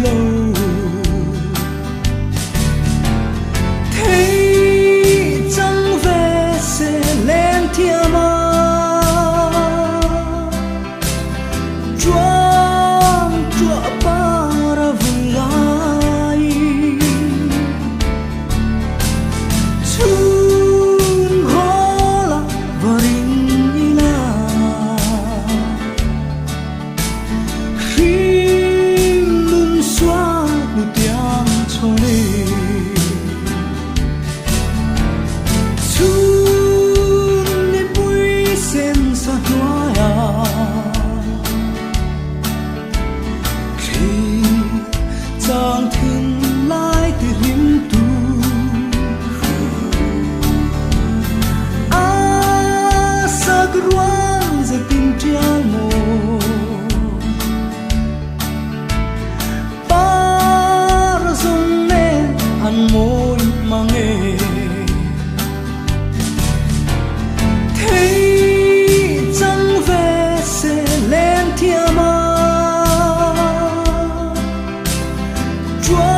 lâu thấy chẳng về sẽ lên thiên mà chuông chua para vulai chun hola varinila rim lun xóa nu tiang chone chun ni bui sen sa toya chẳng thương lại từ hiểm tu sa ruang za tin triang mo para zong ne an moi mange thấy chẳng về sẽ lên thiên mà chúa